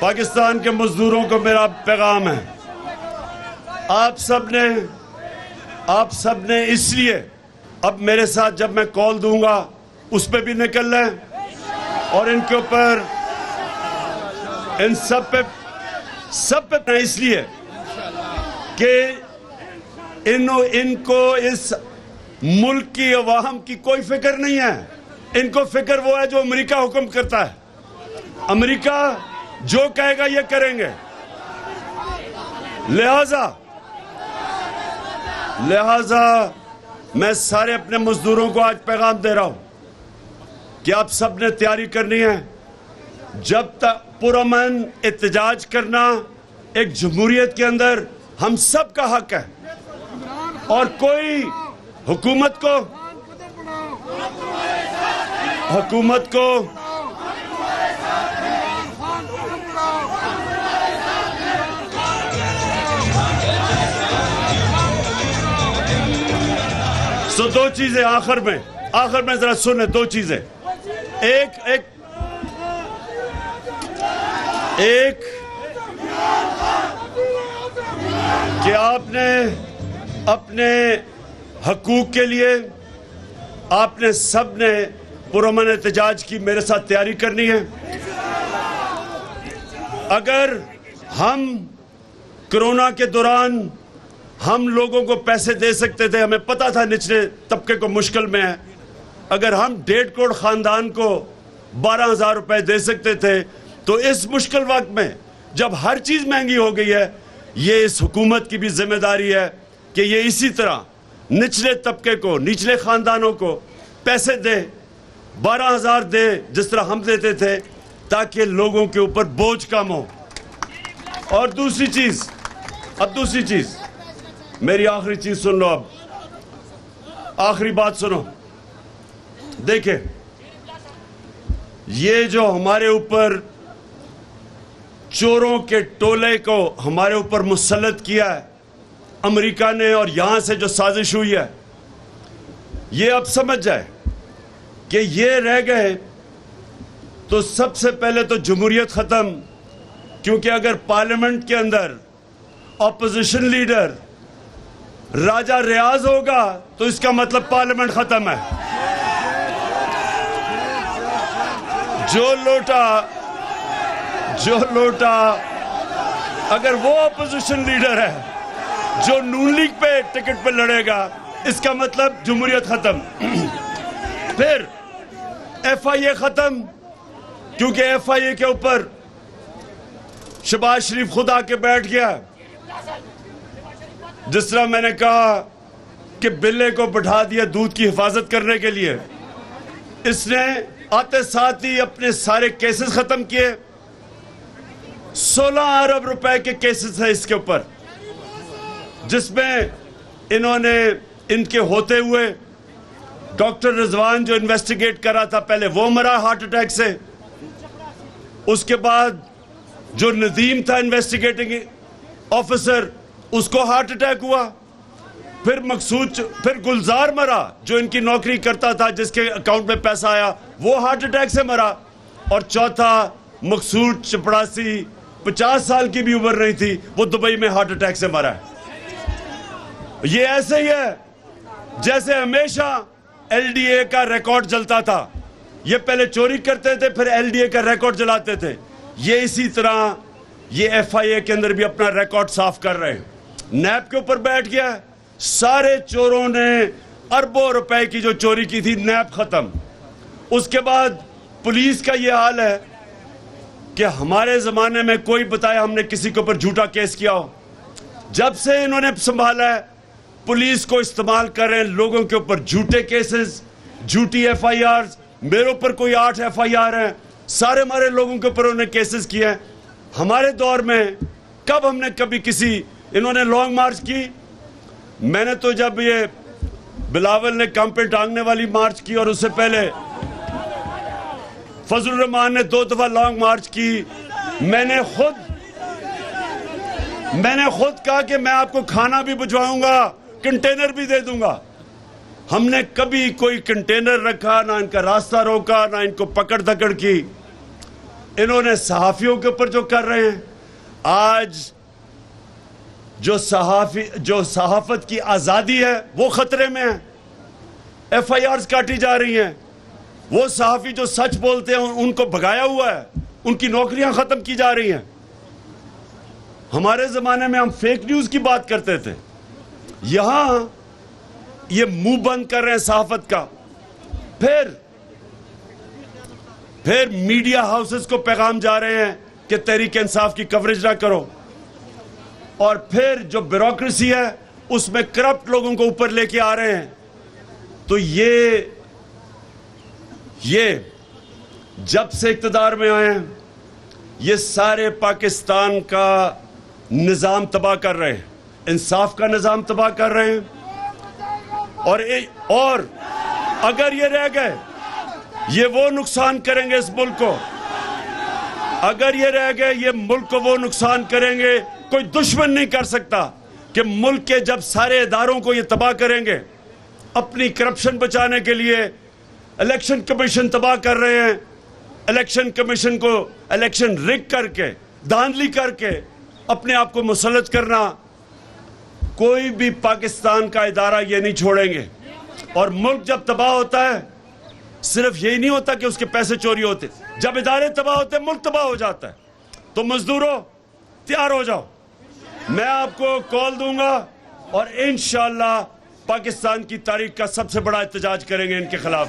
पाकिस्तान के मजदूरों को मेरा पैगाम है, आप सब ने इसलिए अब मेरे साथ जब मैं कॉल दूंगा उस पे भी निकलना है और इनके ऊपर इन सब पे इसलिए कि इनको इस मुल्क की अवाम की कोई फिक्र नहीं है। इनको फिक्र वो है जो अमेरिका हुक्म करता है। अमेरिका जो कहेगा ये करेंगे। लिहाजा मैं सारे अपने मजदूरों को आज पैगाम दे रहा हूं कि आप सब ने तैयारी करनी है। जब तक पुरअमन एहतजाज करना एक जमहूरियत के अंदर हम सब का हक है और कोई हुकूमत को सो दो चीजें आखिर में जरा सुने। दो चीजें, एक कि आपने अपने हकूक के लिए आपने सब ने पुरअमन एहतजाज की मेरे साथ तैयारी करनी है। अगर हम कोरोना के दौरान हम लोगों को पैसे दे सकते थे, हमें पता था निचले तबके को मुश्किल में है, अगर हम 1.5 करोड़ खानदान को 12,000 रुपए दे सकते थे तो इस मुश्किल वक्त में जब हर चीज महंगी हो गई है, ये इस हुकूमत की भी जिम्मेदारी है कि ये इसी तरह निचले तबके को, निचले खानदानों को पैसे दे, 12,000 दे जिस तरह हम देते थे, ताकि लोगों के ऊपर बोझ कम हो। और दूसरी चीज मेरी आखिरी चीज सुन लो, अब आखिरी बात सुनो। देखे, ये जो हमारे ऊपर चोरों के टोले को हमारे ऊपर मुसल्लत किया है अमेरिका ने, और यहां से जो साजिश हुई है, ये अब समझ जाए कि ये रह गए तो सबसे पहले तो जमहूरियत खत्म, क्योंकि अगर पार्लियामेंट के अंदर ऑपोजिशन लीडर राजा रियाज होगा तो इसका मतलब पार्लियामेंट खत्म है। जो लोटा अगर वो ऑपोजिशन लीडर है जो नून लीग पे टिकट पे लड़ेगा, इसका मतलब जमहूरियत खत्म। फिर FIA खत्म, क्योंकि FIA के ऊपर शहबाज शरीफ खुद आके बैठ गया। जिस तरह मैंने कहा कि बिल्ले को बैठा दिया दूध की हिफाजत करने के लिए, इसने आते साथ ही अपने सारे केसेस खत्म किए। 16 अरब रुपए के केसेस है इसके ऊपर, जिसमें इन्होंने इनके होते हुए डॉक्टर रिजवान जो इन्वेस्टिगेट कर रहा था, पहले वो मरा हार्ट अटैक से। उसके बाद जो नदीम था इन्वेस्टिगेटिंग ऑफिसर, उसको हार्ट अटैक हुआ। फिर गुलजार मरा जो इनकी नौकरी करता था, जिसके अकाउंट में पैसा आया, वो हार्ट अटैक से मरा। और चौथा मकसूद चपड़ासी, 50 साल की भी उम्र नहीं थी, वो दुबई में हार्ट अटैक से मरा है। ये ऐसे ही है जैसे हमेशा LDA का रिकॉर्ड जलता था। ये पहले चोरी करते थे, फिर LDA का रिकॉर्ड जलाते थे। ये इसी तरह ये FIA के अंदर भी अपना रिकॉर्ड साफ कर रहे हैं। नैब के ऊपर बैठ गया, सारे चोरों ने अरबों रुपए की जो चोरी की थी, नैब खत्म। उसके बाद पुलिस का ये हाल है कि हमारे जमाने में कोई बताया हमने किसी के ऊपर झूठा केस किया हो। जब से इन्होंने संभाला है, पुलिस को इस्तेमाल कर रहे हैं लोगों के ऊपर झूठे केसेस, झूठी FIRs। मेरे ऊपर कोई 8 FIR हैं, सारे हमारे लोगों के ऊपर उन्होंने केसेस किए हैं। हमारे दौर में कब हमने कभी इन्होंने लॉन्ग मार्च की? मैंने तो जब ये बिलावल ने कम पे टांगने वाली मार्च की, और उससे पहले फजलुर रहमान ने 2 दफा लॉन्ग मार्च की। मैंने खुद कहा कि मैं आपको खाना भी भिजवाऊंगा, कंटेनर भी दे दूंगा। हमने कभी कोई कंटेनर रखा, ना इनका रास्ता रोका, ना इनको पकड़ धकड़ की। इन्होंने सहाफियों के ऊपर जो कर रहे हैं, आज जो सहाफत की आज़ादी है वो खतरे में है। FIRs काटी जा रही हैं। वो सहाफी जो सच बोलते हैं उनको भगाया हुआ है, उनकी नौकरियां खत्म की जा रही हैं। हमारे ज़माने में हम फेक न्यूज़ की बात करते थे, यहां ये मुंह बंद कर रहे हैं सहाफत का। फिर मीडिया हाउसेस को पैगाम जा रहे हैं कि तहरीक इंसाफ की कवरेज ना करो, और फिर जो ब्यूरोक्रेसी है उसमें करप्ट लोगों को ऊपर लेके आ रहे हैं। तो ये जब से इक़्तिदार में आए हैं, ये सारे पाकिस्तान का निज़ाम तबाह कर रहे हैं, इंसाफ का निज़ाम तबाह कर रहे हैं। और अगर ये रह गए, ये वो नुकसान करेंगे इस मुल्क को। अगर ये रह गए, ये मुल्क को वो नुकसान करेंगे कोई दुश्मन नहीं कर सकता कि मुल्क के जब सारे इदारों को ये तबाह करेंगे। अपनी करप्शन बचाने के लिए इलेक्शन कमीशन तबाह कर रहे हैं। इलेक्शन कमीशन को इलेक्शन रिग करके, धांधली करके अपने आप को मुसल्लत करना, कोई भी पाकिस्तान का इदारा ये नहीं छोड़ेंगे। और मुल्क जब तबाह होता है, सिर्फ यही नहीं होता कि उसके पैसे चोरी होते, जब इदारे तबाह होते हैं मुल्क तबाह हो जाता है। तो मजदूरों तैयार हो जाओ, मैं आपको कॉल दूंगा और इंशाअल्लाह पाकिस्तान की तारीख का सबसे बड़ा एहतजाज करेंगे इनके खिलाफ।